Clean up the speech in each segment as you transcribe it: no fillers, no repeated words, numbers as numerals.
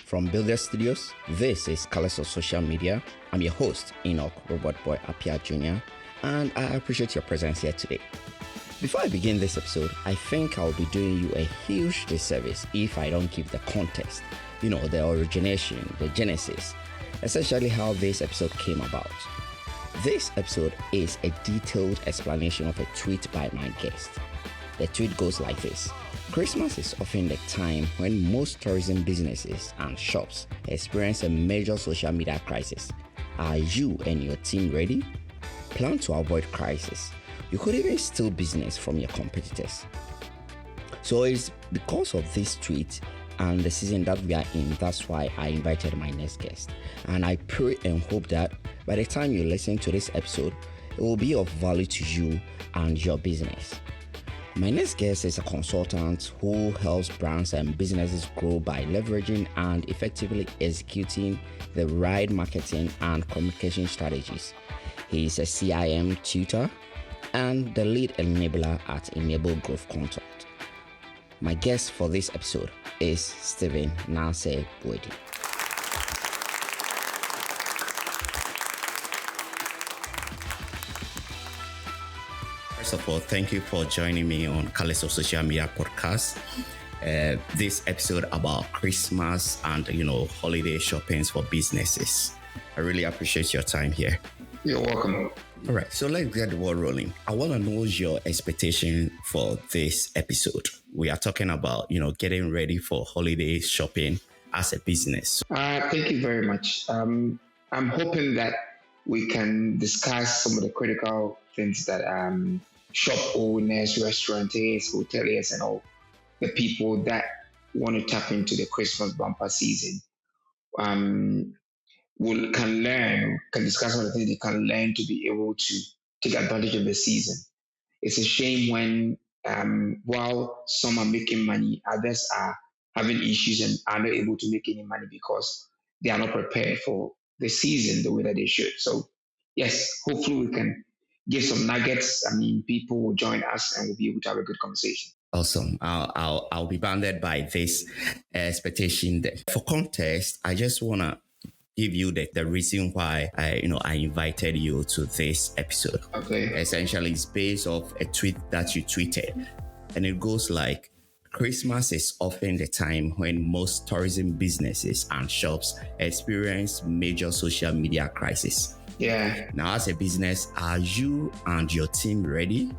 From Builder Studios, this is Colors of Social Media. I'm your host, Enoch Robert Boy Apia Jr., and I appreciate your presence here today. Before I begin this episode, I think I'll be doing you a huge disservice if I don't give the context, the origination, the genesis, essentially how this episode came about. This episode is a detailed explanation of a tweet by my guest. The tweet goes like this. Christmas is often the time when most tourism businesses and shops experience a major social media crisis. Are you and your team ready? Plan to avoid crisis. You could even steal business from your competitors. So it's because of this tweet and the season that we are in, that's why I invited my next guest. And I pray and hope that by the time you listen to this episode, it will be of value to you and your business. My next guest is a consultant who helps brands and businesses grow by leveraging and effectively executing the right marketing and communication strategies. He is a CIM Tutor and the lead enabler at Enable Growth Content. My guest for this episode is Stephen Naasei Boadi. First of all, thank you for joining me on Colors of Social Media podcast. This episode about Christmas and holiday shoppings for businesses. I really appreciate your time here. You're welcome. All right, so let's get the ball rolling. I want to know your expectation for this episode. We are talking about, getting ready for holiday shopping as a business. Thank you very much. I'm hoping that we can discuss some of the critical things that shop owners, restaurateurs, hoteliers, and all the people that want to tap into the Christmas bumper season can discuss some of the things they can learn to be able to take advantage of the season. It's a shame when while some are making money, others are having issues and are not able to make any money because they are not prepared for the season the way that they should. So yes, hopefully we can give some nuggets. People will join us and we'll be able to have a good conversation. Awesome. I'll be bounded by this expectation. For context, I just want to give you the reason why I invited you to this episode. Okay. Essentially, it's based off a tweet that you tweeted. And it goes like, Christmas is often the time when most tourism businesses and shops experience major social media crisis. Yeah. Now, as a business, are you and your team ready?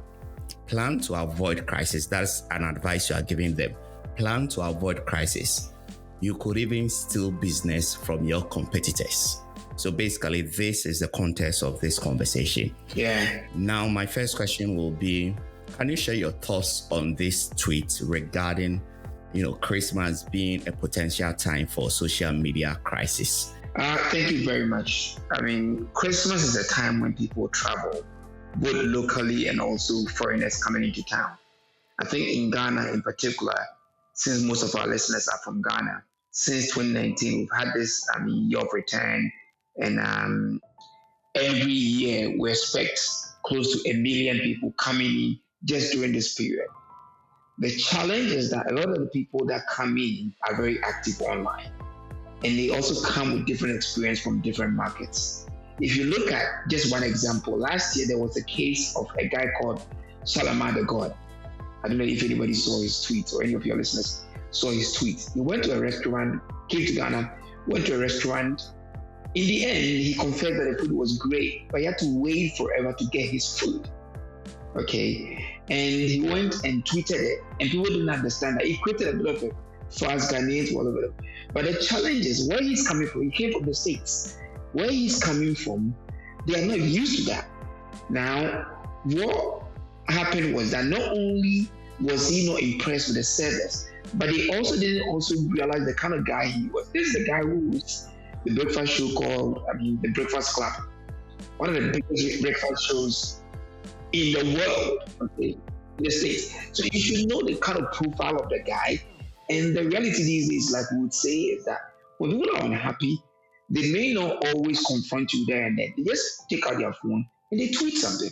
Plan to avoid crisis. That's an advice you are giving them. Plan to avoid crisis. You could even steal business from your competitors. So basically, this is the context of this conversation. Yeah. Now, my first question will be, can you share your thoughts on this tweet regarding, Christmas being a potential time for social media crisis? Thank you very much. Christmas is a time when people travel, both locally and also foreigners coming into town. I think in Ghana in particular, since most of our listeners are from Ghana, since 2019, we've had this year of return, and every year we expect close to 1 million people coming in just during this period. The challenge is that a lot of the people that come in are very active online, and they also come with different experience from different markets. If you look at just one example, last year there was a case of a guy called Salama the God. I don't know if anybody saw his tweet or any of your listeners saw his tweet. He went to a restaurant, came to Ghana, went to a restaurant. In the end, he confessed that the food was great, but he had to wait forever to get his food. Okay? And he went and tweeted it, and people didn't understand that. He created a bit of a fast Ghanaians, whatever. But the challenge is where he's coming from. He came from the States. Where he's coming from, they are not used to that. Now, what happened was that not only was he not impressed with the service, but they also didn't realize the kind of guy he was. This is the guy who was the breakfast show called, The Breakfast Club. One of the biggest breakfast shows in the world, okay, in the States. So you should know the kind of profile of the guy. And the reality these days, like we would say, is that when people are unhappy, they may not always confront you there and then. They just take out their phone and they tweet something.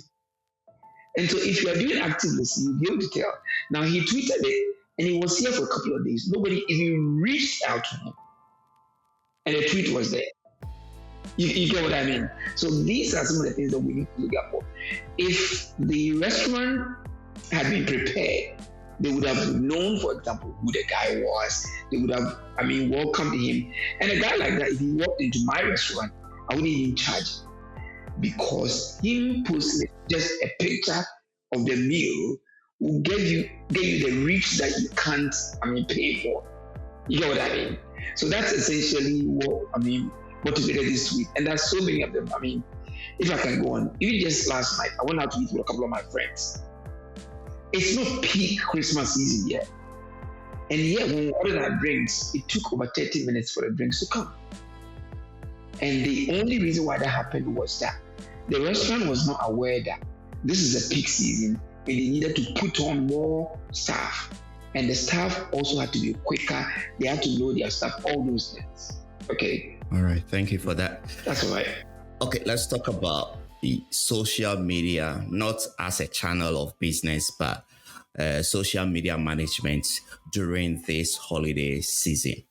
And so if you are doing active listening, you'll be able to tell. Now he tweeted it and he was here for a couple of days. Nobody even reached out to him. and the tweet was there. You get what I mean? So these are some of the things that we need to look at for. If the restaurant had been prepared, they would have known, for example, who the guy was. They would have, welcomed him. And a guy like that, if he walked into my restaurant, I wouldn't even charge him, because him posting just a picture of the meal will give you the reach that you can't, pay for. You get what I mean? So that's essentially what, motivated this tweet. And there's so many of them. If I can go on, even just last night, I went out to eat with a couple of my friends. It's not peak Christmas season yet. And yet, when we ordered our drinks, it took over 30 minutes for the drinks to come. And the only reason why that happened was that the restaurant was not aware that this is a peak season and they needed to put on more staff. And the staff also had to be quicker. They had to know their staff, all those things. Okay. All right. Thank you for that. That's all right. Okay, let's talk about the social media, not as a channel of business, but social media management during this holiday season.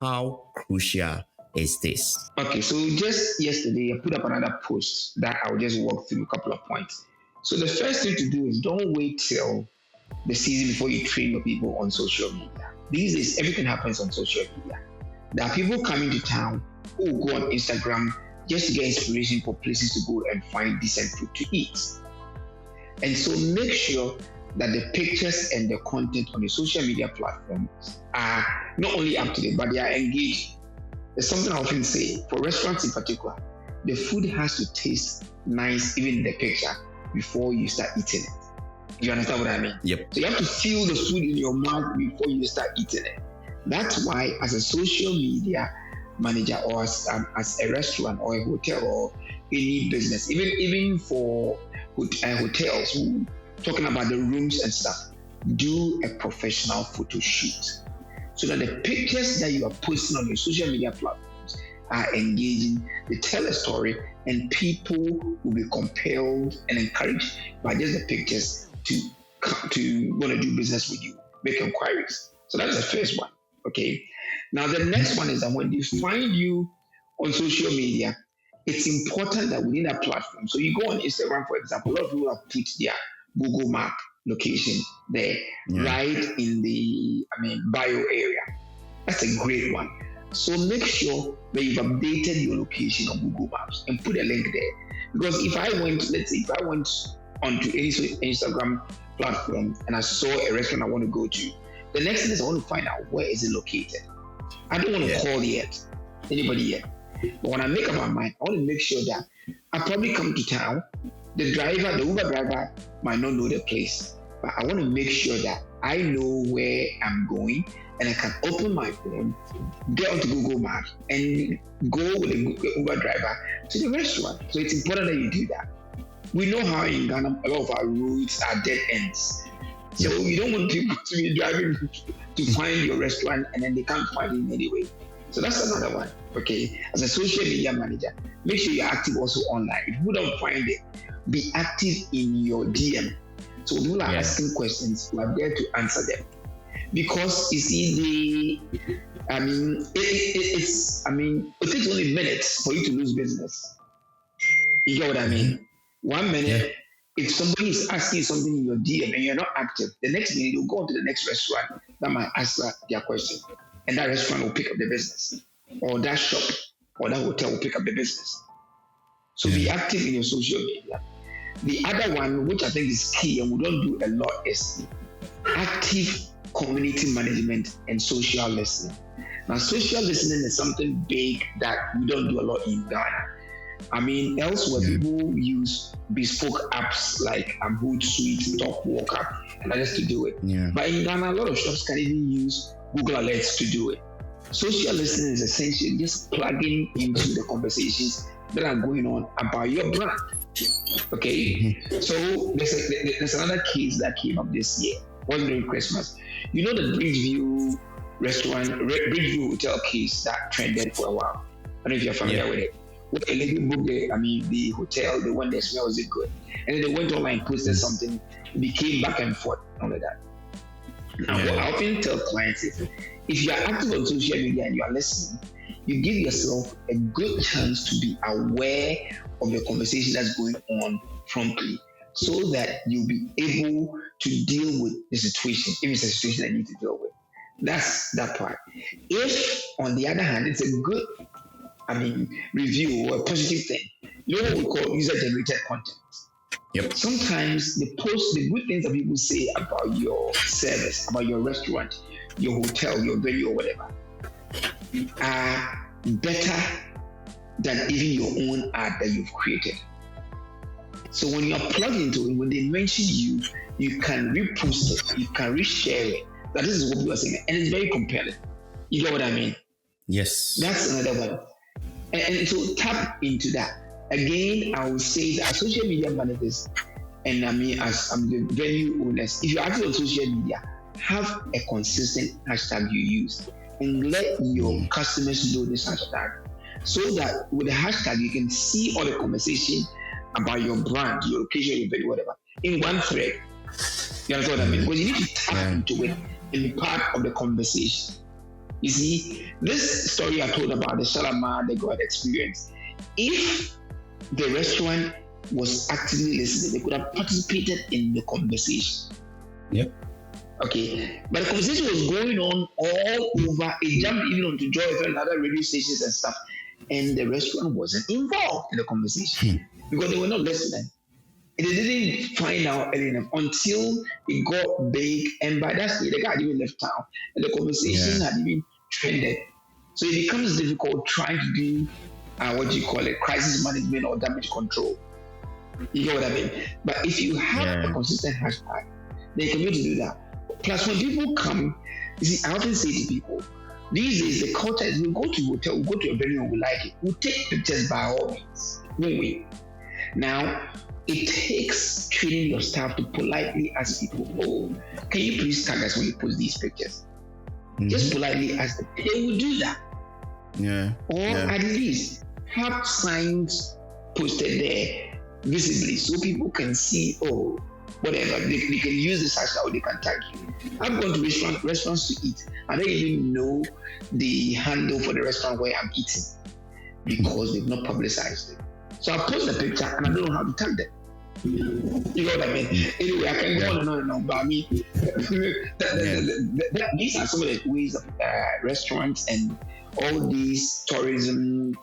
How crucial is this? Okay, so just yesterday, I put up another post that I'll just walk through a couple of points. So the first thing to do is don't wait till the season before you train your people on social media. These days, everything happens on social media. There are people coming to town who will go on Instagram just to get inspiration for places to go and find decent food to eat. And so make sure that the pictures and the content on the social media platforms are not only up to date, but they are engaging. There's something I often say, for restaurants in particular, the food has to taste nice, even in the picture, before you start eating it. You understand what I mean? Yep. So you have to feel the food in your mouth before you start eating it. That's why, as a social media manager, or as a restaurant or a hotel or any business, even for hotels who talking about the rooms and stuff, do a professional photo shoot so that the pictures that you are posting on your social media platforms are engaging. They tell a story, and people will be compelled and encouraged by just the pictures to want to do business with you, make inquiries. So that's the first one. Okay. Now the next one is that when they find you on social media, it's important that within that platform. So you go on Instagram, for example, a lot of people have put their Google Map location there, right in the bio area. That's a great one. So make sure that you've updated your location on Google Maps and put a link there. Because if I went onto any Instagram platform and I saw a restaurant I want to go to, the next thing is I want to find out where is it located. I don't want to call anybody yet. But when I make up my mind, I want to make sure that I probably come to town. The Uber driver might not know the place, but I want to make sure that I know where I'm going and I can open my phone, get onto Google Maps and go with the Uber driver to the restaurant. So it's important that you do that. We know how in Ghana, a lot of our roads are dead ends. So you don't want people to be driving to find your restaurant and then they can't find it anyway. So that's another one. Okay. As a social media manager, make sure you're active also online. If you don't find it, be active in your DM. So when people are asking questions, you are there to answer them. Because you see, it takes only minutes for you to lose business. You get what I mean? 1 minute. If somebody is asking something in your DM and you're not active, the next minute you'll go on to the next restaurant that might answer their question. And that restaurant will pick up the business. Or that shop or that hotel will pick up the business. So be active in your social media. The other one, which I think is key and we don't do a lot, is active community management and social listening. Now, social listening is something big that we don't do a lot in Ghana. Elsewhere, people use bespoke apps like Hootsuite, Talkwalker, and others to do it. But in Ghana, a lot of shops can even use Google Alerts to do it. Social listening is essentially just plugging into the conversations that are going on about your brand. Okay, so there's another case that came up this year. Was during Christmas. You know the Bridgeview Hotel case that trended for a while. I don't know if you're familiar with it. When a lady booked the hotel, they went there, smell was it good, and then they went online, posted something, it became back and forth, all of that. Now, what I often tell clients is, if you are active on social media and you are listening, you give yourself a good chance to be aware of the conversation that's going on promptly, so that you'll be able to deal with the situation if it's a situation that you need to deal with. That's that part. If, on the other hand, it's a good, review or a positive thing, you know what we call user-generated content. Yep. Sometimes the good things that people say about your service, about your restaurant, your hotel, your venue, or whatever, are better than even your own ad that you've created. So when you are plugged into it, when they mention you, you can repost it, you can reshare it. That this is what we are saying, and it's very compelling. You get what I mean? Yes. That's another one. And so tap into that. Again, I will say that as social media managers, and as the venue owners, if you're active on social media, have a consistent hashtag you use, and let your customers know this hashtag, so that with the hashtag you can see all the conversation about your brand, your location, your venue, whatever, in one thread. You understand what I mean? Because you need to tap into it and be part of the conversation. You see, this story I told about the Shalama, the God experience, if the restaurant was actively listening, they could have participated in the conversation. Yep. Okay, but the conversation was going on all over. It jumped even onto Joy FM and other radio stations and stuff, and the restaurant wasn't involved in the conversation because they were not listening. And they didn't find out enough until it got big, and by that stage, the guy had even left town, and the conversation had even trended. So it becomes difficult trying to do crisis management or damage control. You know what I mean? But if you have a consistent hashtag, then you can be able to do that. Plus, when people come, you see, I often say to people, these days the culture is we go to a hotel, we go to a venue, we like it. We take pictures by all means, won't we? Now, it takes training your staff to politely ask people, oh, can you please tag us when you post these pictures? Just politely ask them. They will do that. Or at least have signs posted there visibly so people can see, oh, whatever. They can use this hashtag or they can tag you. I've gone to restaurants to eat. I don't even know the handle for the restaurant where I'm eating because they've not publicized it. So I post the picture and I don't know how to tag them. You know what I mean? Anyway, I can go on and on, but I mean, these are some of the ways that restaurants and all these tourism,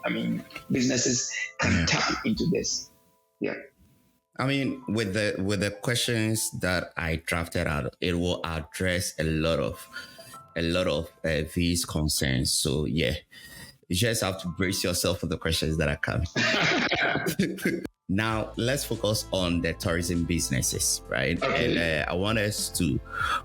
businesses can tap into this. Yeah. I mean, with the questions that I drafted out, it will address a lot of these concerns. So yeah, you just have to brace yourself for the questions that are coming. Now, let's focus on the tourism businesses, right? Okay. And I want us to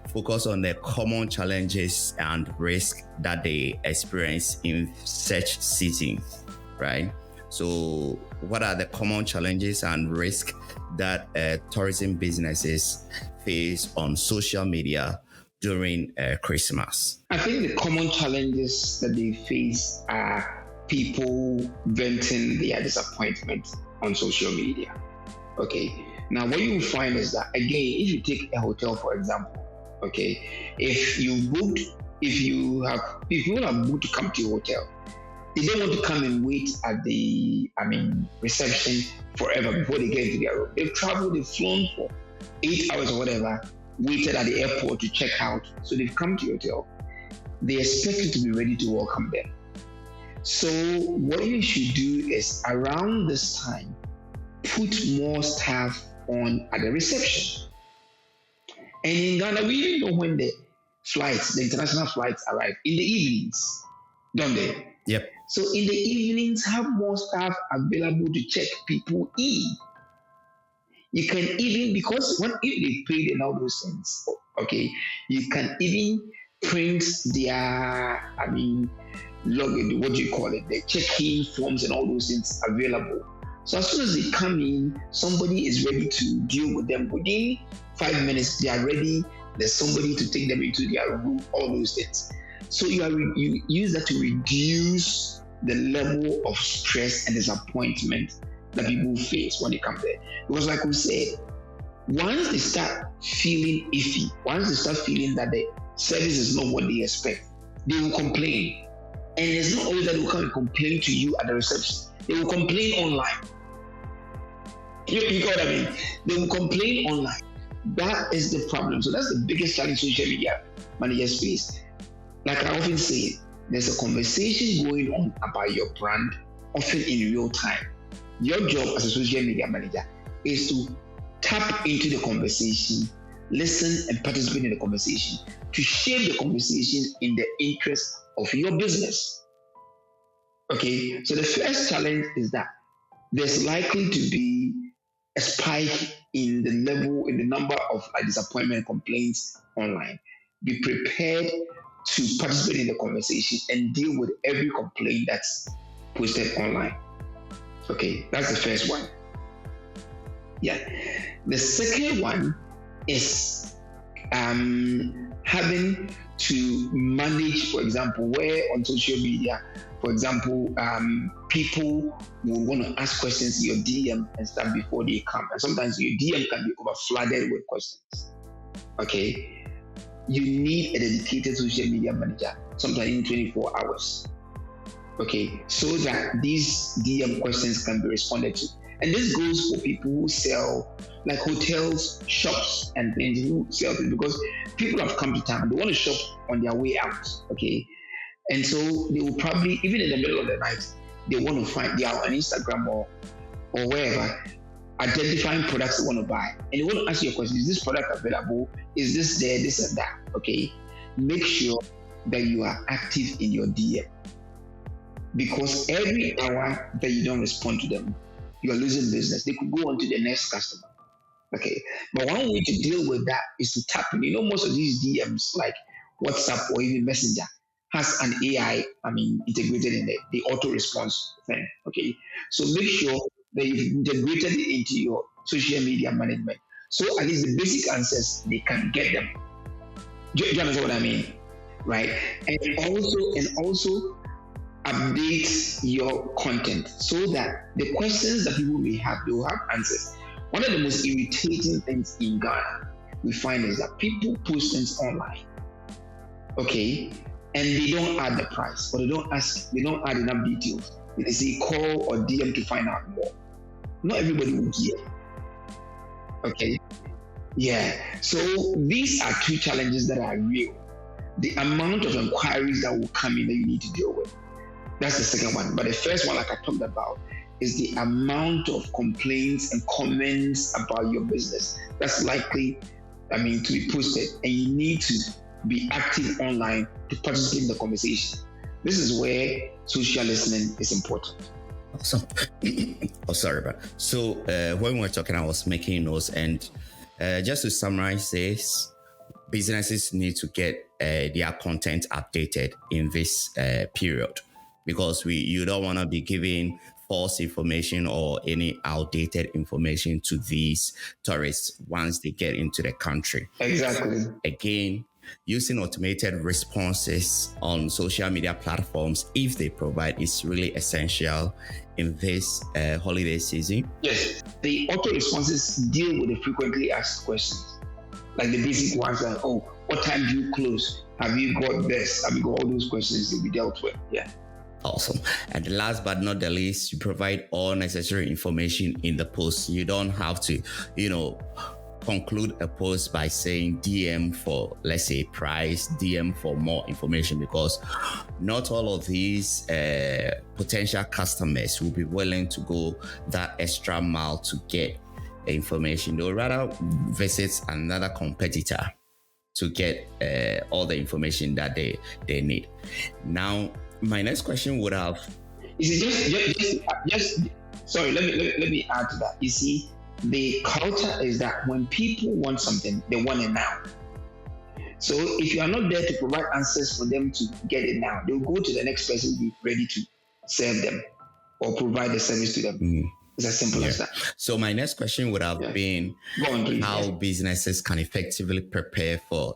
focus on the common challenges and risks that they experience in such settings, right? So what are the common challenges and risks that tourism businesses face on social media during Christmas? I think the common challenges that they face are people venting their disappointment on social media. Okay. Now, what you will find is that, again, if you take a hotel, for example, okay, if you have booked to come to your hotel, they don't want to come and wait at the reception forever before they get into their room. They've traveled, they've flown for 8 hours or whatever, waited at the airport to check out. So they've come to your hotel. They expect you to be ready to welcome them. So what you should do is, around this time, put more staff on at the reception. And in Ghana, we even know when the international flights arrive in the evenings, don't they? Yep. So in the evenings, have more staff available to check people in. You can even, because if they paid and all those things, okay, you can even print their, the check-in forms and all those things available. So as soon as they come in, somebody is ready to deal with them. Within 5 minutes, they are ready. There's somebody to take them into their room, all those things. So you use that to reduce the level of stress and disappointment that people face when they come there. Because like we said, once they start feeling iffy, once they start feeling that the service is not what they expect, they will complain. And it's not always that they will come and complain to you at the reception. They will complain online. You got what I mean? They will complain online. That is the problem. So that's the biggest challenge social media managers face. Like I often say, there's a conversation going on about your brand, often in real time. Your job as a social media manager is to tap into the conversation, listen and participate in the conversation, to shape the conversation in the interest of your business. Okay, so the first challenge is that there's likely to be a spike in the level, in the number of disappointment complaints online. Be prepared to participate in the conversation and deal with every complaint that's posted online. Okay, that's the first one. Yeah. The second one is having to manage, for example, where on social media, for example, people will want to ask questions in your DM and stuff before they come. And sometimes your DM can be over flooded with questions. Okay. You need a dedicated social media manager, sometimes in 24 hours. Okay. So that these DM questions can be responded to. And this goes for people who sell, like hotels, shops, and things who sell things, because people have come to town. They want to shop on their way out. Okay. And so they will probably, even in the middle of the night, they want to find, they are on Instagram or wherever, identifying products they want to buy. And they want to ask you a question: is this product available? Is this there, this and that? Okay. Make sure that you are active in your DM. Because every hour that you don't respond to them, you are losing business. They could go on to the next customer. Okay. But one way to deal with that is to tap in. Most of these DMs, like WhatsApp or even Messenger, has an AI, integrated in the auto response thing. Okay. So make sure that you've integrated it into your social media management. So at least the basic answers, they can get them. Do you understand what I mean? Right. And also update your content so that the questions that people may have, they will have answers. One of the most irritating things in Ghana we find is that people post things online, okay, and they don't add the price, or they don't add enough details. They say call or DM to find out more. Not everybody will care. Okay. Yeah. So these are two challenges that are real. The amount of inquiries that will come in that you need to deal with. That's the second one. But the first one, like I talked about, is the amount of complaints and comments about your business that's likely, to be posted. And you need to be active online to participate in the conversation. This is where social listening is important. Awesome. Sorry, but so when we were talking, I was making notes, and just to summarize this, businesses need to get their content updated in this period, because you don't want to be giving false information or any outdated information to these tourists once they get into the country. Exactly. Again, using automated responses on social media platforms, if they provide, is really essential in this holiday season. Yes, the auto responses deal with the frequently asked questions, like the basic ones like, what time do you close? Have you got this? Have you got all those questions to be dealt with? Yeah. Awesome. And last but not the least, you provide all necessary information in the post. You don't have to, conclude a post by saying DM for, let's say, price, DM for more information, because not all of these potential customers will be willing to go that extra mile to get information. They'll rather visit another competitor to get all the information that they need. Now, my next question would have... You see, just sorry, let me add to that. You see, the culture is that when people want something, they want it now. So if you are not there to provide answers for them to get it now, they'll go to the next person who will be ready to serve them or provide the service to them. It's as simple as that. So my next question would have been how businesses can effectively prepare for,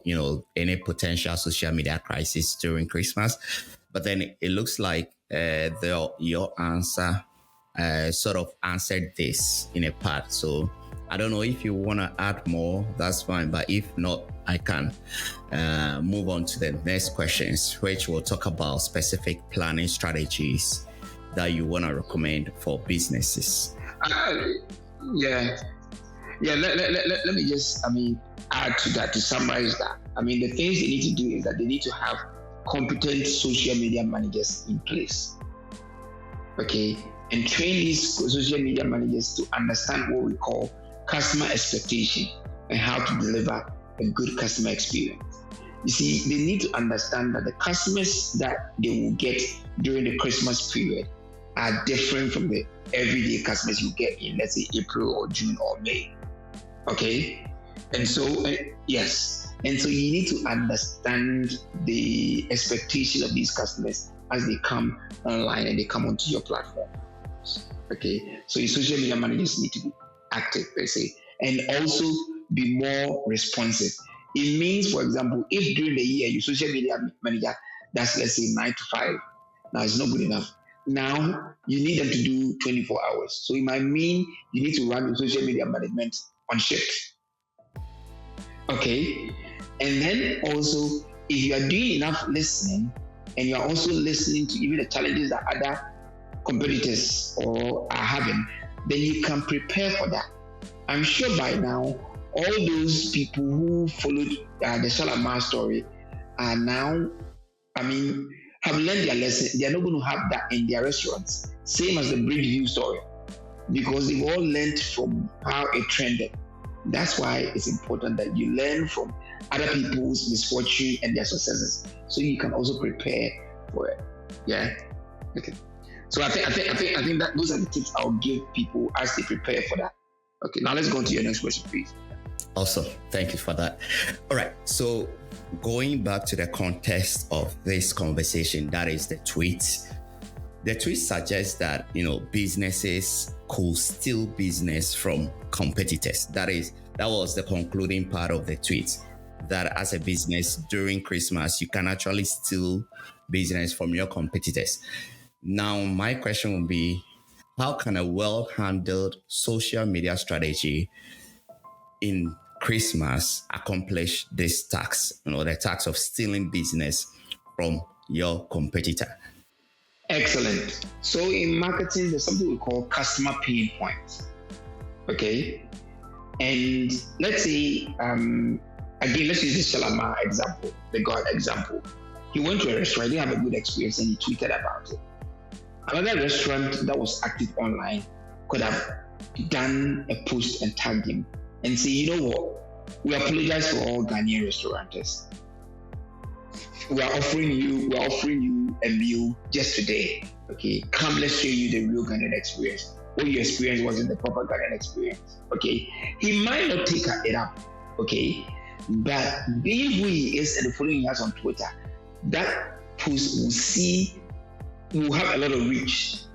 any potential social media crisis during Christmas. But then it looks like your answer sort of answered this in a part. So I don't know if you want to add more, that's fine. But if not, I can move on to the next questions, which will talk about specific planning strategies that you want to recommend for businesses. Yeah. Let me just, add to that, to summarize that. The things they need to do is that they need to have competent social media managers in place. Okay. And train these social media managers to understand what we call customer expectation and how to deliver a good customer experience. You see, they need to understand that the customers that they will get during the Christmas period are different from the everyday customers you get in, let's say, April or June or May. Okay? And so, yes. And so you need to understand the expectation of these customers as they come online and they come onto your platform. Okay? So your social media managers need to be active, per se, and also be more responsive. It means, for example, if during the year your social media manager does, let's say, 9 to 5, now it's not good enough. Now you need them to do 24 hours. So it might mean you need to run your social media management on shift. Okay. And then also, if you are doing enough listening and you are also listening to even the challenges that other competitors are having, then you can prepare for that. I'm sure by now, all those people who followed the Shalimar story are now, have learned their lesson. They are not going to have that in their restaurants. Same as the Bridgeview story, because they've all learned from how it trended. That's why it's important that you learn from other people's misfortune and their successes, so you can also prepare for it. Yeah. Okay. So I think that those are the tips I'll give people as they prepare for that. Okay. Now let's go on to your next question, please. Awesome. Thank you for that. All right. So going back to the context of this conversation, that is the tweet. The tweet suggests that, businesses could steal business from competitors. That was the concluding part of the tweet, that as a business during Christmas, you can actually steal business from your competitors. Now, my question would be, how can a well-handled social media strategy in Christmas accomplish this task, the task of stealing business from your competitor? Excellent. So in marketing, there's something we call customer pain points. Okay. And let's say, again, let's use the Shalimar example, the God example. He went to a restaurant, he didn't have a good experience, and he tweeted about it. Another restaurant that was active online could have done a post and tagged him and say, you know what, we apologize for all Ghanaian restaurateurs. We are offering you a meal just today. Okay, come, let's show you the real Ghanaian experience. What your experience wasn't the proper Ghanaian experience. Okay, he might not take it up. Okay, but being who he is and following us on Twitter, that post will have a lot of reach,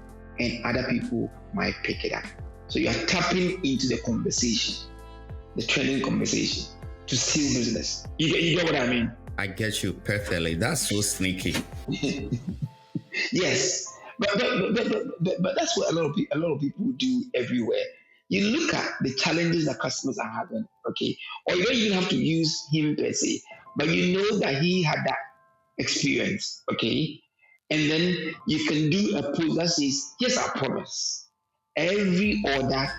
and other people might pick it up. So you are tapping into the conversation, the trending conversation, to steal business. You get what I mean? I get you perfectly. That's so sneaky. Yes, but that's what a lot of people do everywhere. You look at the challenges that customers are having, okay, or you don't even have to use him per se, but you know that he had that experience, okay, and then you can do a post that says, "Here's our promise: every order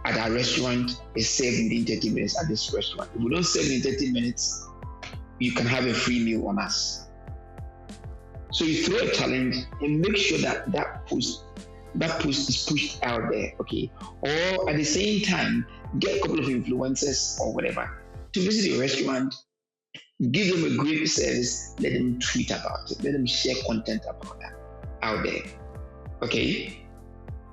at our restaurant is served within 30 minutes at this restaurant. If we don't serve in 30 minutes, you can have a free meal on us." So you throw a challenge and make sure that post is pushed out there, okay? Or at the same time, get a couple of influencers or whatever to visit your restaurant, give them a great service, let them tweet about it, let them share content about that out there, okay?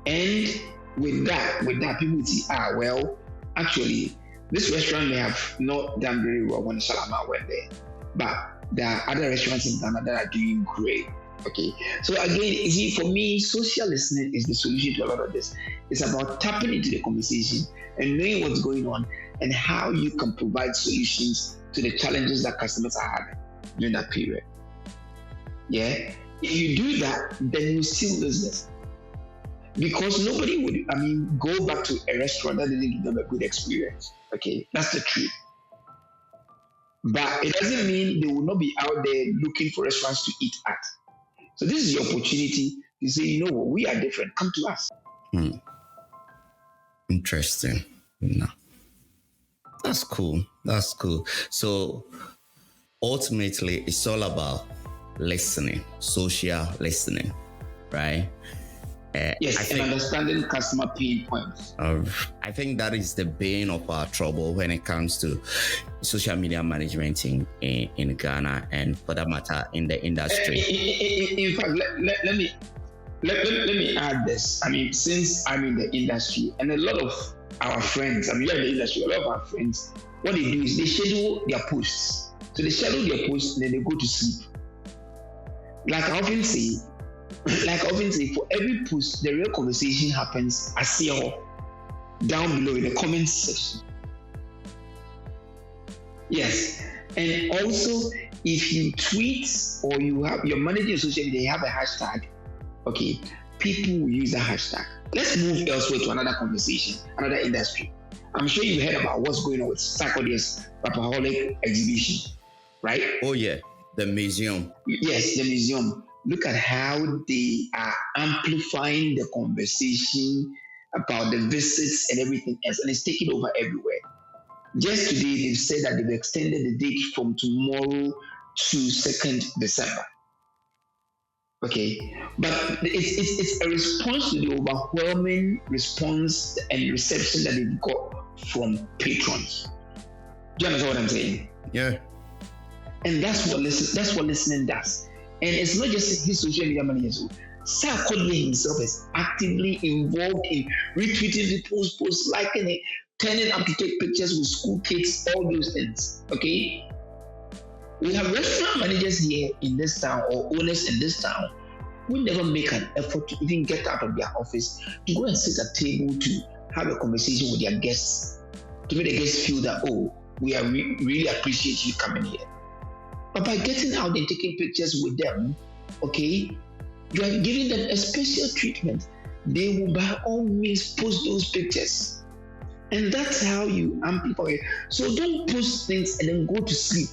And with that, people will see, well, actually, this restaurant may have not done very well when Shalimar went there, but there are other restaurants in Ghana that are doing great. Okay, so again, you see, for me, social listening is the solution to a lot of this. It's about tapping into the conversation and knowing what's going on and how you can provide solutions to the challenges that customers are having during that period. Yeah, if you do that, then you steal business. because nobody would, go back to a restaurant that didn't give them a good experience. Okay, that's the truth. But it doesn't mean they will not be out there looking for restaurants to eat at. So this is your opportunity to say, you know what, we are different. Come to us. Interesting. No. That's cool. That's cool. So ultimately, it's all about listening, social listening, right? Yes, and understanding customer pain points. I think that is the bane of our trouble when it comes to social media management in Ghana, and for that matter in the industry. In fact, let me add this. Since I'm in the industry, and a lot of our friends, you're in the industry, a lot of our friends, what they do is they schedule their posts. So they schedule their posts and then they go to sleep. Like I often say, for every post, the real conversation happens as down below in the comments section. Yes. And also, if you tweet or you're managing your social media, you have a hashtag, okay, people will use that hashtag. Let's move elsewhere to another conversation, another industry. I'm sure you've heard about what's going on with Sarkodie's Rapaholic exhibition, right? Oh yeah, the museum. Yes, the museum. Look at how they are amplifying the conversation about the visits and everything else, and it's taking over everywhere. Just today, they've said that they've extended the date from tomorrow to 2nd December. Okay, but it's a response to the overwhelming response and reception that they've got from patrons. Do you understand what I'm saying? Yeah. And that's what listening does. And it's not just his social media managers. Sarkodie himself is actively involved in retweeting people's posts, liking it, turning up to take pictures with school kids, all those things. Okay? We have restaurant managers here in this town, or owners in this town, who never make an effort to even get out of their office to go and sit at a table to have a conversation with their guests, to make the guests feel that, we are really appreciate you coming here. But by getting out and taking pictures with them, okay, you are giving them a special treatment. They will by all means post those pictures. And that's how you amplify it. So don't post things and then go to sleep.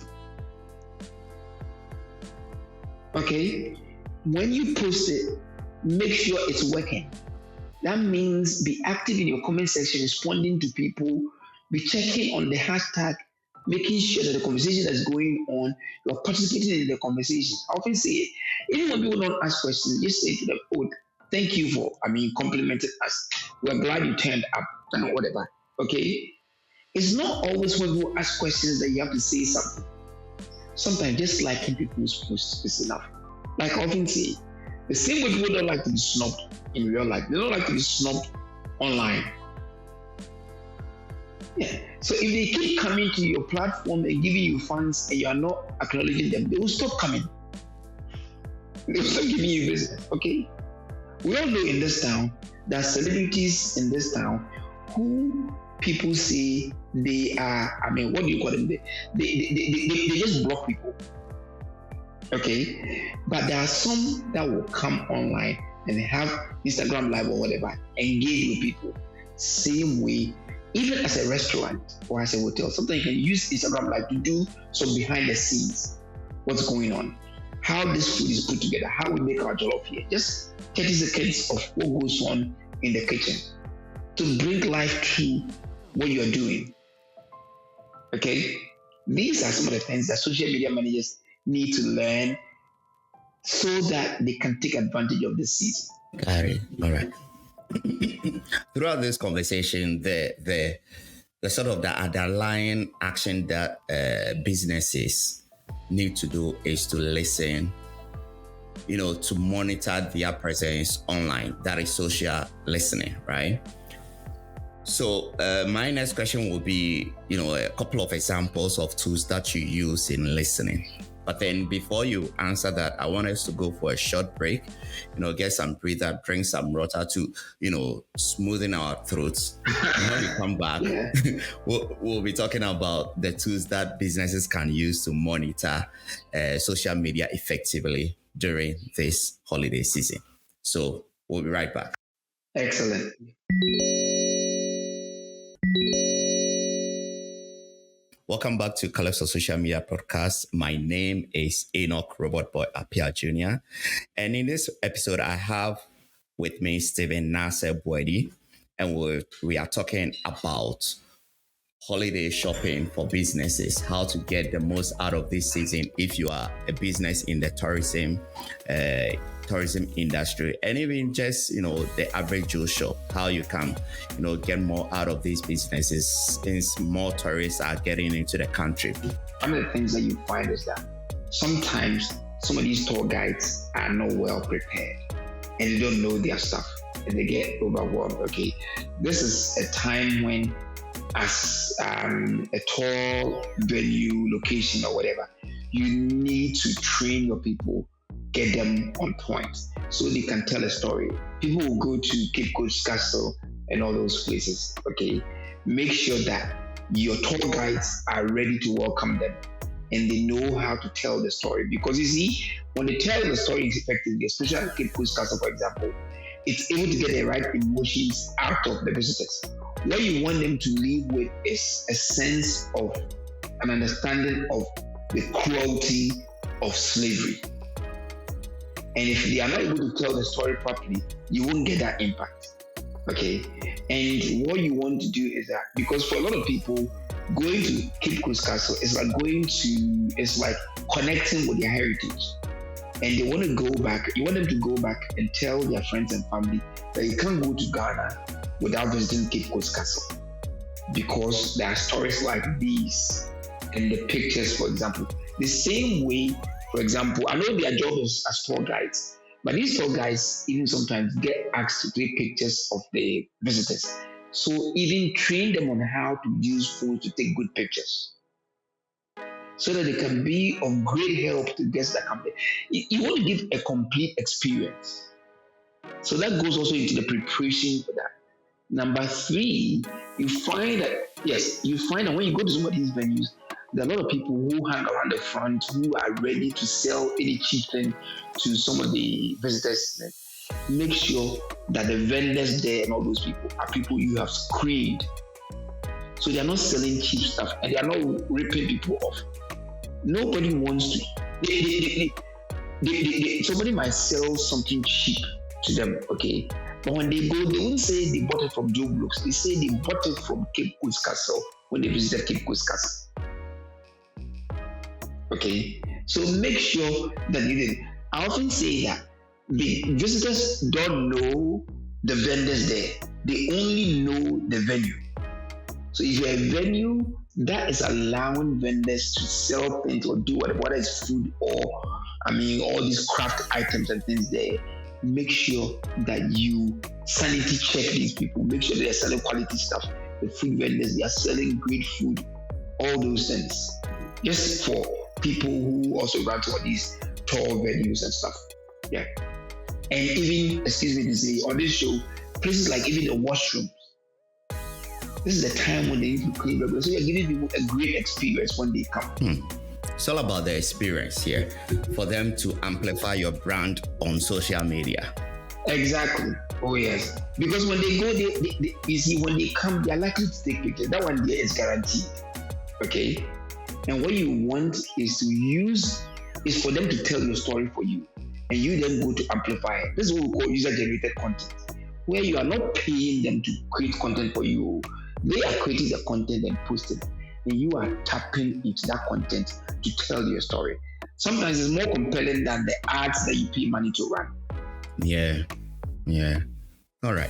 Okay? When you post it, make sure it's working. That means be active in your comment section, responding to people, be checking on the hashtag, making sure that the conversation that's going on, you're participating in the conversation. I often say it. Even when people don't ask questions, just say to them, thank you for, complimenting us. We're glad you turned up and whatever. Okay? It's not always when people ask questions that you have to say something. Sometimes just liking people's posts is enough. Like I often say, the same way people don't like to be snubbed in real life, they don't like to be snubbed online. Yeah. So if they keep coming to your platform and giving you funds and you are not acknowledging them, they will stop coming. They will stop giving you business. Okay? We all know in this town that celebrities in this town who people say they are, what do you call them? They just block people. Okay? But there are some that will come online and have Instagram Live or whatever, engage with people. Same way, even as a restaurant or as a hotel, sometimes you can use Instagram Live to do some behind the scenes, what's going on, how this food is put together, how we make our jollof here. Just 30 seconds of what goes on in the kitchen to bring life to what you're doing. Okay? These are some of the things that social media managers need to learn so that they can take advantage of this season. Got it. All right. Throughout this conversation, the sort of the underlying action that businesses need to do is to listen, to monitor their presence online. That is social listening, right? So my next question will be, a couple of examples of tools that you use in listening. But then before you answer that, I want us to go for a short break, get some breather, drink some water to, smoothen our throats. And when we come back, we'll be talking about the tools that businesses can use to monitor social media effectively during this holiday season. So we'll be right back. Excellent. Welcome back to Calypso Social Media Podcast. My name is Enoch Robot Boy Apia Jr. And in this episode, I have with me Stephen Naasei Boadi, and we are talking about holiday shopping for businesses, how to get the most out of this season if you are a business in the tourism industry, and even just the average Joe shop, how you can get more out of these businesses since more tourists are getting into the country. One of the things that you find is that sometimes some of these tour guides are not well prepared and they don't know their stuff and they get overwhelmed. Okay, this is a time when, as a tour venue, location, or whatever, you need to train your people, get them on point so they can tell a story. People will go to Cape Coast Castle and all those places. Okay, make sure that your tour guides are ready to welcome them and they know how to tell the story, because you see, when they tell the story effectively, especially at Cape Coast Castle, for example, it's able to get the right emotions out of the visitors. What you want them to leave with is a sense of an understanding of the cruelty of slavery. And if they are not able to tell the story properly, you won't get that impact. Okay? And what you want to do is that, because for a lot of people, going to Cape Coast Castle is like connecting with their heritage. And they want to go back, you want them to go back and tell their friends and family that you can't go to Ghana without visiting Cape Coast Castle, because there are stories like these in the pictures, for example. The same way, for example, I know their job is as tour guides, but these tour guides even sometimes get asked to take pictures of the visitors. So even train them on how to use phones to take good pictures, so that they can be of great help to guests that come there. You want to give a complete experience. So that goes also into the preparation for that. Number 3, you find that when you go to some of these venues, there are a lot of people who hang around the front who are ready to sell any cheap thing to some of the visitors. Make sure that the vendors there and all those people are people you have screened. So they are not selling cheap stuff and they are not ripping people off. Nobody wants to. Somebody might sell something cheap to them, okay? But when they go, they won't say they bought it from Joe Blocks. They say they bought it from Cape Coast Castle when they visited Cape Coast Castle. Okay? So make sure that you did. I often say that the visitors don't know the vendors there. They only know the venue. So if you're a venue that is allowing vendors to sell things or do whether it's food or, all these craft items and things there, make sure that you sanity check these people. Make sure they're selling quality stuff. The food vendors, they are selling great food, all those things. Just for people who also run to all these tour venues and stuff. Yeah. And even, excuse me to say, on this show, places like even the washrooms, this is the time when they need to clean regularly. So you're giving people a great experience when they come. It's all about the experience here for them to amplify your brand on social media. Exactly. Oh yes. Because when they go, they you see, when they come, they are likely to take pictures. That one there is guaranteed. Okay. And what you want is for them to tell your story for you, and you then go to amplify it. This is what we call user-generated content, where you are not paying them to create content for you. They are creating the content and posting it, and you are tapping into that content to tell your story. Sometimes it's more compelling than the ads that you pay money to run. Yeah. All right.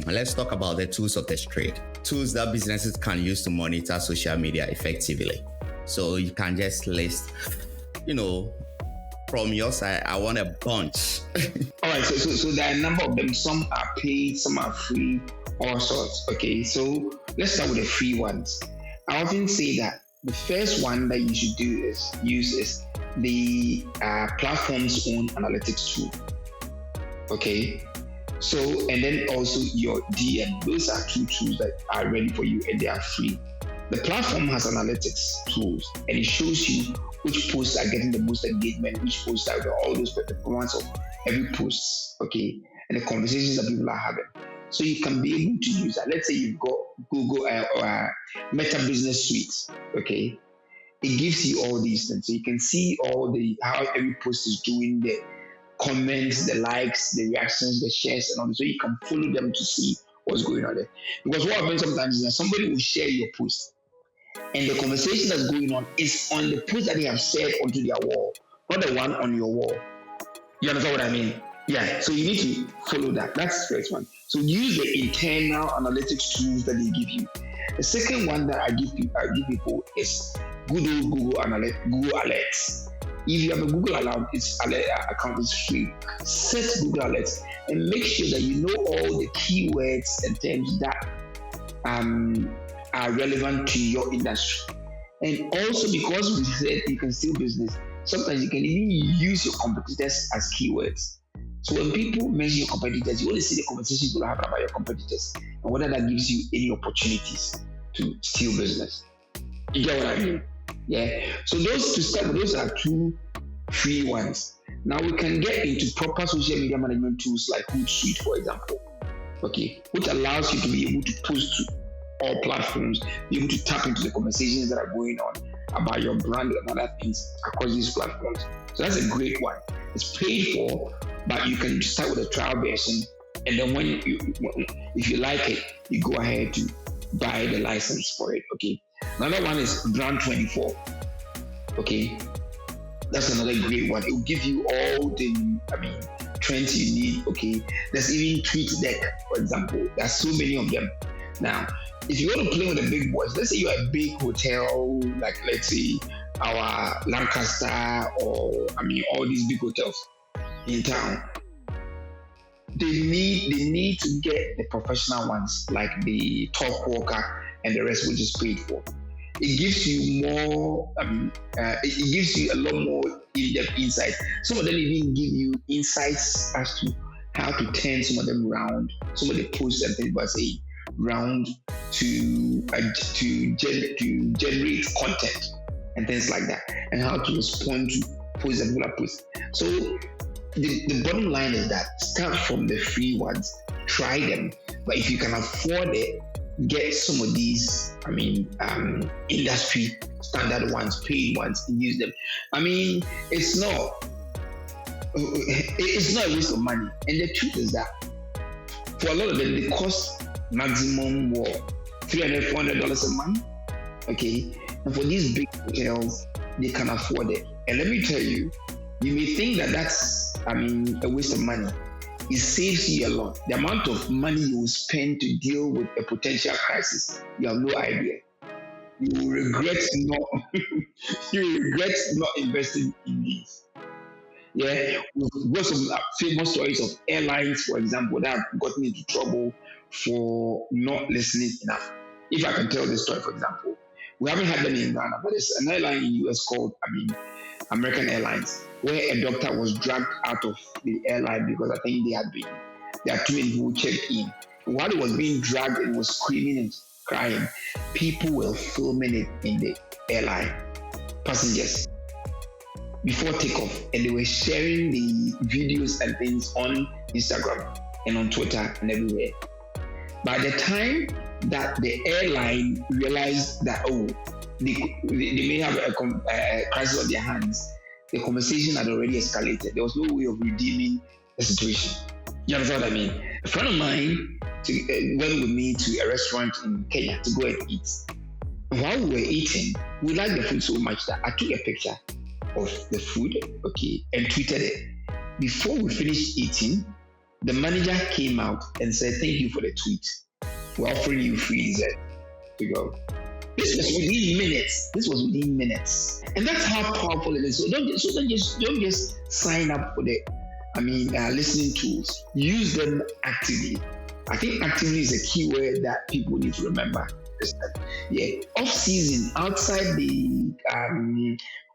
Let's talk about the tools of the trade. Tools that businesses can use to monitor social media effectively. So you can just list, from your side, I want a bunch. All right. So there are a number of them. Some are paid, some are free, all sorts. Okay. So let's start with the free ones. I often say that the first one that you should use the platform's own analytics tool. Okay. So, and then also your DM. Those are 2 tools that are ready for you and they are free. The platform has analytics tools and it shows you which posts are getting the most engagement, which posts are all those performance of every post. Okay. and the conversations that people are having. So you can be able to use that. Let's say you've got Google or Meta Business Suite, okay? It gives you all these things. So you can see how every post is doing, the comments, the likes, the reactions, the shares, and all that. So you can follow them to see what's going on there. Because what happens sometimes is that somebody will share your post, and the conversation that's going on is on the post that they have shared onto their wall, not the one on your wall. You understand what I mean? Yeah, so you need to follow that. That's the first one. So use the internal analytics tools that they give you. The second one that I give people is Google Alerts. If you have a Google account, it's free. Set Google Alerts and make sure that you know all the keywords and terms that are relevant to your industry. And also, because we said you can steal business, sometimes you can even use your competitors as keywords. So when people mention your competitors, you only see the conversations you'll have about your competitors and whether that gives you any opportunities to steal business. You get what I mean? Yeah. So those are two free ones. Now we can get into proper social media management tools like Hootsuite, for example. Okay, which allows you to be able to post to all platforms, be able to tap into the conversations that are going on about your brand and other things across these platforms. So that's a great one. It's paid for, but you can start with a trial version, and then if you like it, you go ahead to buy the license for it. Okay. Another one is Brand24. Okay. That's another great one. It will give you all the trends you need. Okay. There's even TweetDeck, for example. There's so many of them. Now, if you want to play with the big boys, let's say you're a big hotel, like let's say our Lancaster or all these big hotels in town, they need to get the professional ones like the Talk Walker and the rest, which is paid for. It gives you more. It gives you a lot more in-depth insight. Some of them even give you insights as to how to turn some of them around. Some of the posts and things, but say round to generate content and things like that, and how to respond to posts and regular posts. So the bottom line is that start from the free ones, try them, but if you can afford it, get some of these industry standard ones, paid ones, and use them. It's not a waste of money, and the truth is that for a lot of them they cost maximum $300, $400 a month. Okay, and for these big hotels, they can afford it. And let me tell you, you may think that that's a waste of money. It saves you a lot. The amount of money you will spend to deal with a potential crisis, you have no idea. You will regret not investing in these. Yeah, we've got some famous stories of airlines, for example, that have gotten into trouble for not listening enough. If I can tell this story, for example, we haven't had them in Ghana, but there's an airline in the US called American Airlines, where a doctor was dragged out of the airline because I think there are too many people checked in. While he was being dragged and was screaming and crying, people were filming it in the airline, passengers, before takeoff, and they were sharing the videos and things on Instagram and on Twitter and everywhere. By the time that the airline realized that they may have a crisis on their hands, the conversation had already escalated. There was no way of redeeming the situation. You understand what I mean? A friend of mine went with me to a restaurant in Kenya to go and eat. While we were eating, we liked the food so much that I took a picture of the food, and tweeted it. Before we finished eating, the manager came out and said, "Thank you for the tweet. We're offering you free dessert to go." This was within minutes. And that's how powerful it is. So don't just sign up for the listening tools. Use them actively. I think actively is a key word that people need to remember. Yeah, off season, outside the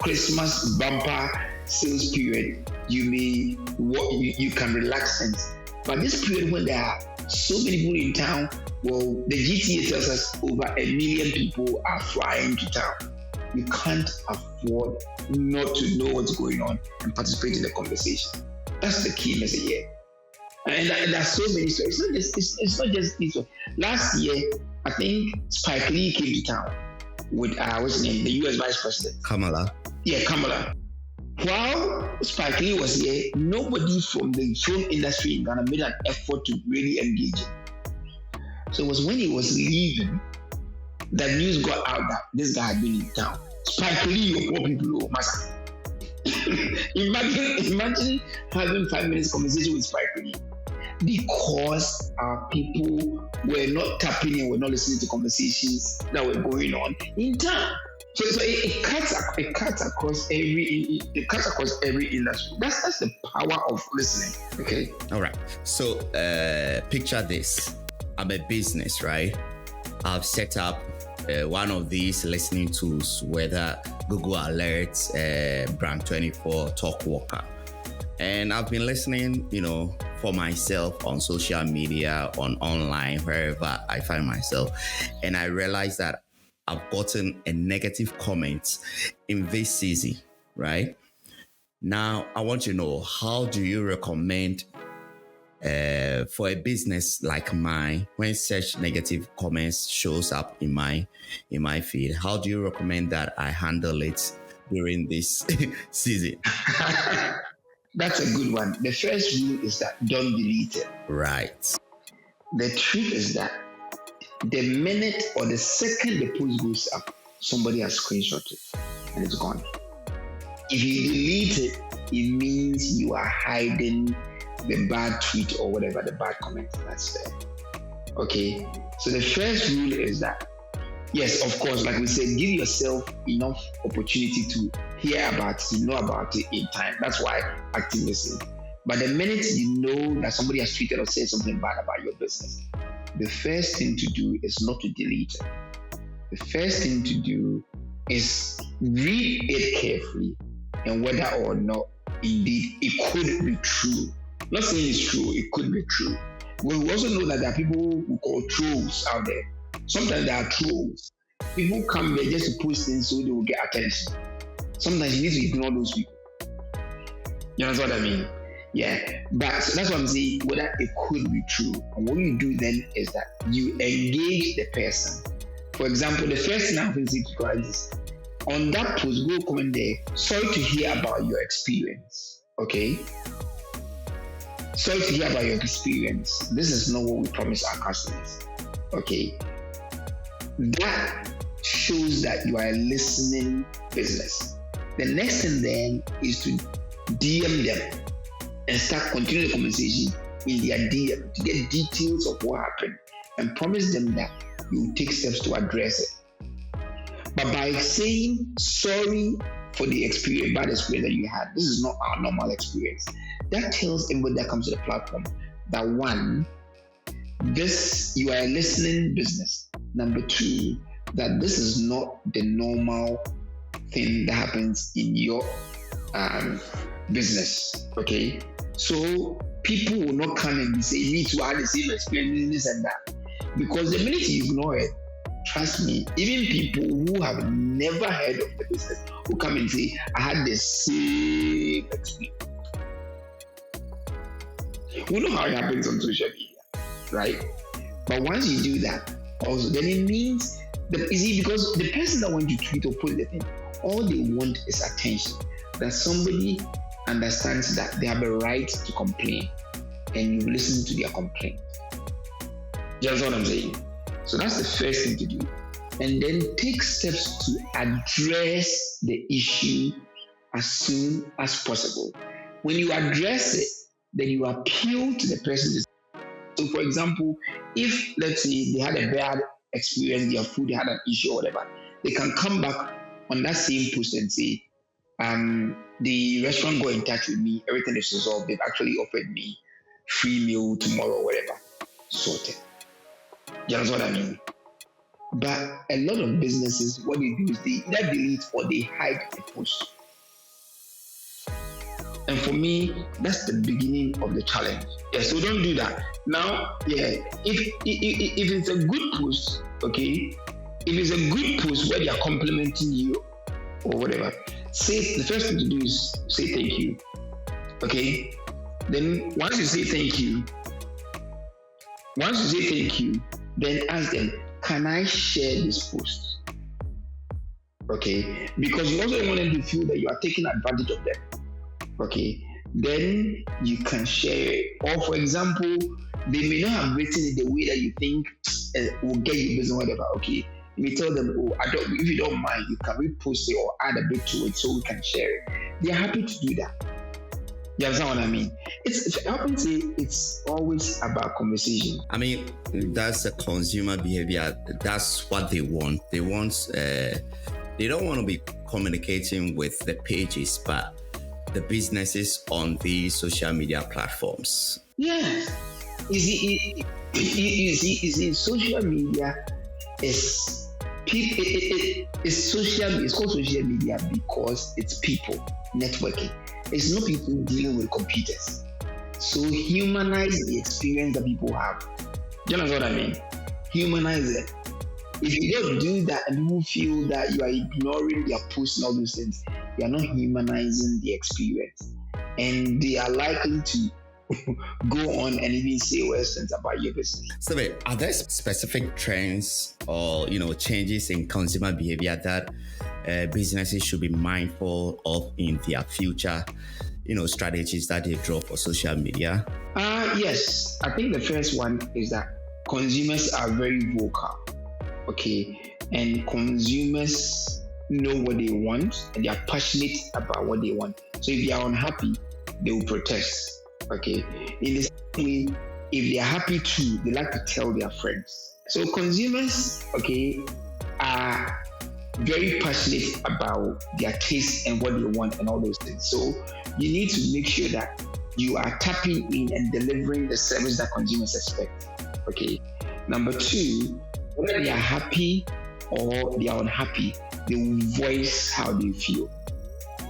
Christmas bumper sales period, you can relax things. But this period when there are so many people in town, the GTA tells us over 1 million people are flying to town. You can't afford not to know what's going on and participate in the conversation. That's the key message here. And there's so many stories. It's not just this one. Last year, I think Spike Lee came to town with what's his name, the US Vice President. Kamala. Yeah, Kamala. While Spike Lee was here, nobody from the film industry in Ghana made an effort to really engage him. So it was when he was leaving that news got out that this guy had been in town. Spike Lee, of all people, massa. imagine having 5 minutes conversation with Spike Lee, because our people were not tapping in, were not listening to conversations that were going on in town. So it cuts across every industry. That's the power of listening. Okay. All right. So picture this. I'm a business, right? I've set up one of these listening tools, whether Google Alerts, Brand24, Talkwalker. And I've been listening, for myself on social media, online, wherever I find myself. And I realized that I've gotten a negative comment in this season, right? Now, I want to know, how do you recommend for a business like mine, when such negative comments shows up in my feed? How do you recommend that I handle it during this season? That's a good one. The first rule is that don't delete it. Right. The trick is that the minute or the second the post goes up, somebody has screenshot it and it's gone. If you delete it, it means you are hiding the bad tweet or whatever, the bad comment that's there. Okay? So the first rule is that, yes, of course, like we said, give yourself enough opportunity to hear about it, to know about it in time. That's why active listening. But the minute you know that somebody has tweeted or said something bad about your business, the first thing to do is not to delete it. The first thing to do is read it carefully, and whether or not indeed it could be true. Not saying it's true, it could be true. But we also know that there are people who call trolls out there. Sometimes there are trolls. People come there just to post things so they will get attention. Sometimes you need to ignore those people. You understand what I mean? Yeah. But so that's what I'm saying, whether it could be true. And what you do then is that you engage the person. For example, the first thing I have to say to guys is, on that post, go comment there, sorry to hear about your experience. Okay? Sorry to hear about your experience. This is not what we promise our customers. Okay? That shows that you are a listening business. The next thing then is to DM them and start continuing the conversation in their DM to get details of what happened and promise them that you will take steps to address it. But by saying sorry for the bad experience that you had, this is not our normal experience, that tells everybody that comes to the platform that, one, you are a listening business. Number two, that this is not the normal thing that happens in your business. Okay? So people will not come and say, me too, I had the same experience, this and that. Because the minute you ignore it, trust me, even people who have never heard of the business will come and say, I had the same experience. We know how it happens on social media, right? But once you do that, also, then it means because the person that wants to tweet or put the thing, all they want is attention. That somebody understands that they have a right to complain, and you listen to their complaint. That's what I'm saying. So that's the first thing to do. And then take steps to address the issue as soon as possible. When you address it, then you appeal to the person. So for example, if let's say they had a bad experience, their food, they had an issue or whatever, they can come back on that same post and say, the restaurant got in touch with me, everything is resolved, they've actually offered me free meal tomorrow or whatever. Sorted. You understand what I mean? But a lot of businesses, what they do is they either delete or they hide the post. And for me, that's the beginning of the challenge. Yeah, so don't do that. Now, yeah, if it's a good post, okay, if it's a good post where they are complimenting you or whatever, the first thing to do is say thank you, okay? Then once you say thank you, then ask them, can I share this post? Okay, because you also want them to feel that you are taking advantage of them. Okay, then you can share it. Or for example, they may not have written it the way that you think will get you business, whatever. Okay, you tell them, oh, if you don't mind, you can repost it or add a bit to it so we can share it. They are happy to do that. You understand what I mean? It's always about conversation. I mean, that's a consumer behavior. That's what they want. They want. They don't want to be communicating with the pages, but the businesses on the social media platforms. Yeah. You see, social media is people. It's called social media because it's people networking. It's not people dealing with computers. So humanize the experience that people have. Do you know what I mean? Humanize it. If you don't do that and people feel that you are ignoring their posts and all those things, you are not humanizing the experience. And they are likely to go on and even say worse things about your business. So wait, are there specific trends or changes in consumer behavior that businesses should be mindful of in their future strategies that they draw for social media? Yes. I think the first one is that consumers are very vocal. Okay, and consumers know what they want and they are passionate about what they want. So if they are unhappy, they will protest. Okay, in the same way, if they are happy too, they like to tell their friends. So consumers, okay, are very passionate about their taste and what they want and all those things. So you need to make sure that you are tapping in and delivering the service that consumers expect. Okay. Number two, whether they are happy or they are unhappy, they will voice how they feel.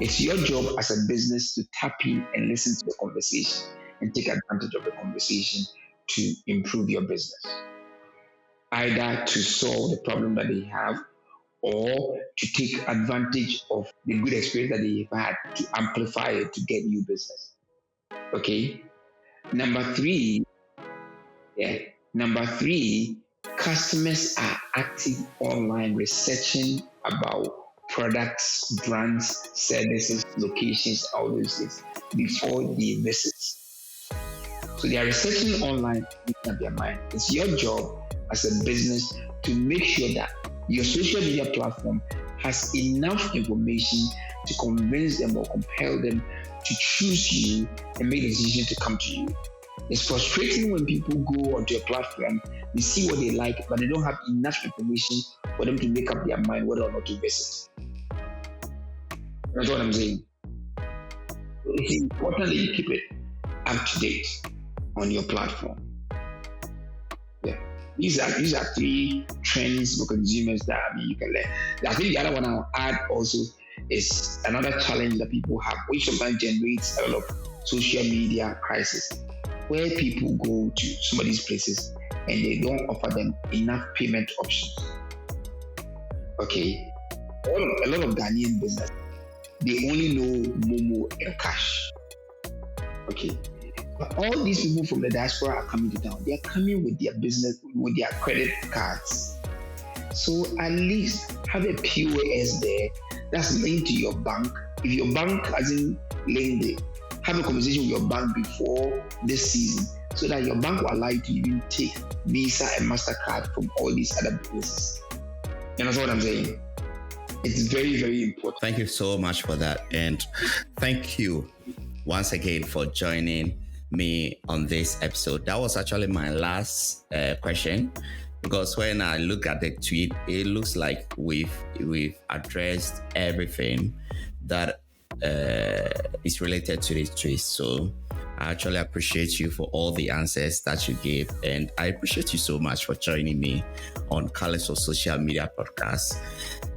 It's your job as a business to tap in and listen to the conversation and take advantage of the conversation to improve your business. Either to solve the problem that they have or to take advantage of the good experience that they've had to amplify it to get new business. Okay. Number three, customers are active online researching about products, brands, services, locations, all those things before they visit. So they are researching online, making up their mind. It's your job as a business to make sure that your social media platform has enough information to convince them or compel them to choose you and make the decision to come to you. It's frustrating when people go onto a platform, they see what they like, but they don't have enough information for them to make up their mind whether or not to visit. That's what I'm saying. It's important that you keep it up to date on your platform. Yeah. These are three trends for consumers that you can learn. I think the other one I'll add also is another challenge that people have, which sometimes generates a lot of social media crisis, where people go to some of these places and they don't offer them enough payment options. Okay, a lot of Ghanaian business, they only know Momo and cash. Okay, but all these people from the diaspora are coming to town. They are coming with their business, with their credit cards. So at least have a POS there that's linked to your bank. If your bank hasn't linked it, have a conversation with your bank before this season so that your bank will allow you to even take Visa and MasterCard from all these other businesses. You know what I'm saying? It's very, very important. Thank you so much for that. And thank you once again for joining me on this episode. That was actually my last question, because when I look at the tweet, it looks like we've addressed everything that is related to this tweet. So I actually appreciate you for all the answers that you gave, and I appreciate you so much for joining me on Calypso Social Media Podcast.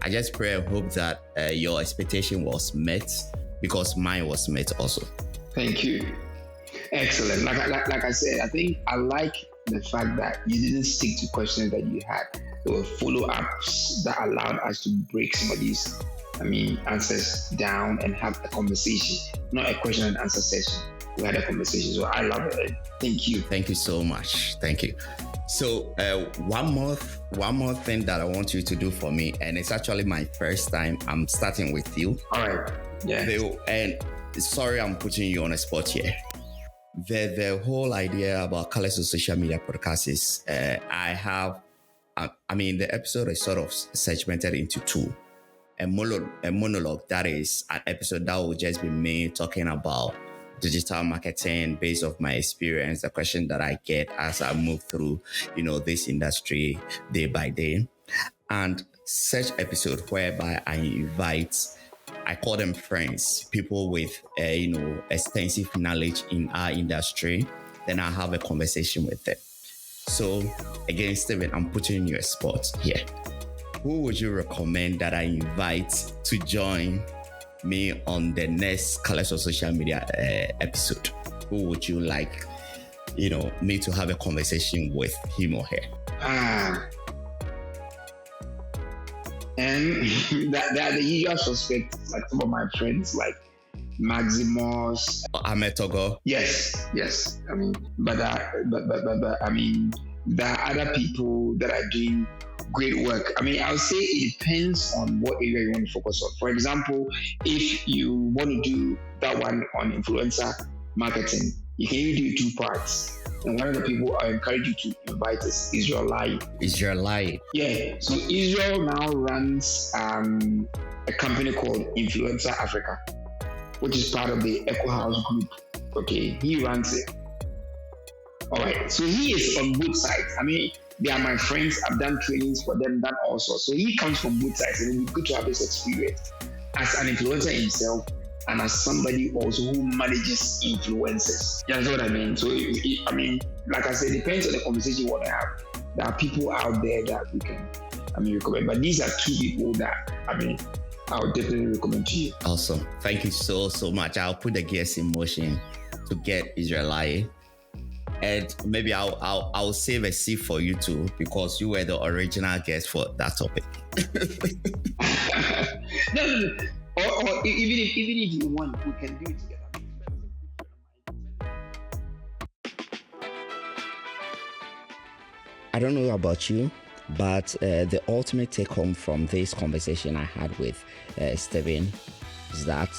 I just pray and hope that your expectation was met, because mine was met also. Thank you. Excellent. Like I said, I think I like the fact that you didn't stick to questions that you had. There were follow-ups that allowed us to break some of these answers down and have a conversation, not a question and answer session. we had a conversation. So I love it. Thank you. Thank you so much. Thank you. So one more thing that I want you to do for me, and it's actually my first time. I'm starting with you. All right. Yeah. And sorry, I'm putting you on a spot here. The whole idea about Colors of Social Media podcast is the episode is sort of segmented into two. A monologue that is an episode that will just be me talking about digital marketing based off my experience, the question that I get as I move through, this industry day by day. And such episode whereby I call them friends, people with, extensive knowledge in our industry. Then I have a conversation with them. So again, Stephen, I'm putting you a spot here. Who would you recommend that I invite to join me on the next Colors of Social Media episode? Who would you like, me to have a conversation with, him or her? And that the usual suspects, like some of my friends, like Maximus, Ametogo. Yes. But I mean, there are other people that are doing great work. I mean, I'll say it depends on what area you want to focus on. For example, if you want to do that one on influencer marketing, you can even do 2 parts. And one of the people I encourage you to invite is Israel Lai. Israel Lai. Yeah. So Israel now runs a company called Influencer Africa, which is part of the Echo House Group. Okay, he runs it. All right. So he is on both sides. I mean, they are my friends. I've done trainings for them, done also. So he comes from both sides, and it's good to have this experience as an influencer himself and as somebody also who manages influencers. You know what I mean? So, like I said, it depends on the conversation you want to have. There are people out there that we can, recommend. But these are 2 people that, I would definitely recommend to you. Awesome. Thank you so much. I'll put the gears in motion to get Israel Lai. And maybe I'll save a seat for you too, because you were the original guest for that topic. No. Or even if you want, we can do it together. I don't know about you, but the ultimate take home from this conversation I had with Stephen is that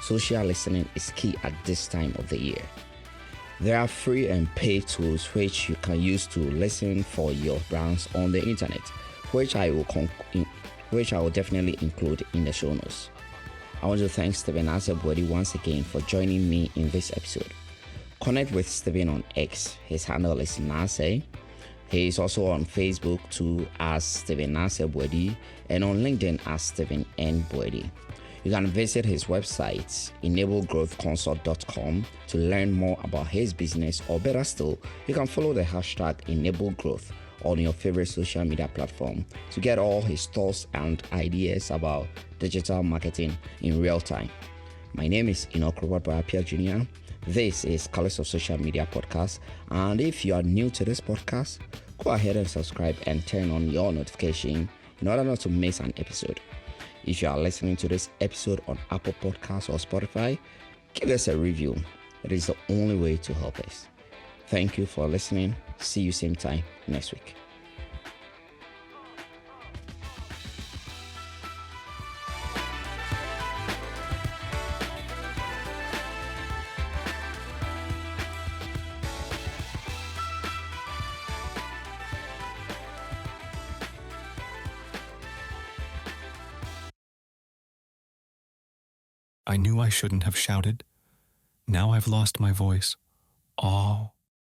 social listening is key at this time of the year. There are free and paid tools which you can use to listen for your brands on the internet, which I will definitely include in the show notes. I want to thank Stephen Naasei Boadi once again for joining me in this episode. Connect with Stephen on X. His handle is Naasei. He is also on Facebook too as Stephen Naasei Boadi and on LinkedIn as Stephen N. Boadi. You can visit his website, enablegrowthconsult.com, to learn more about his business, or better still, you can follow the hashtag EnableGrowth on your favorite social media platform to get all his thoughts and ideas about digital marketing in real time. My name is Robert Boy Appiah Jr. This is Colors of Social Media podcast, and if you are new to this podcast, go ahead and subscribe and turn on your notification in order not to miss an episode. If you are listening to this episode on Apple Podcasts or Spotify, give us a review. It is the only way to help us. Thank you for listening. See you same time next week. I knew I shouldn't have shouted. Now I've lost my voice. Oh.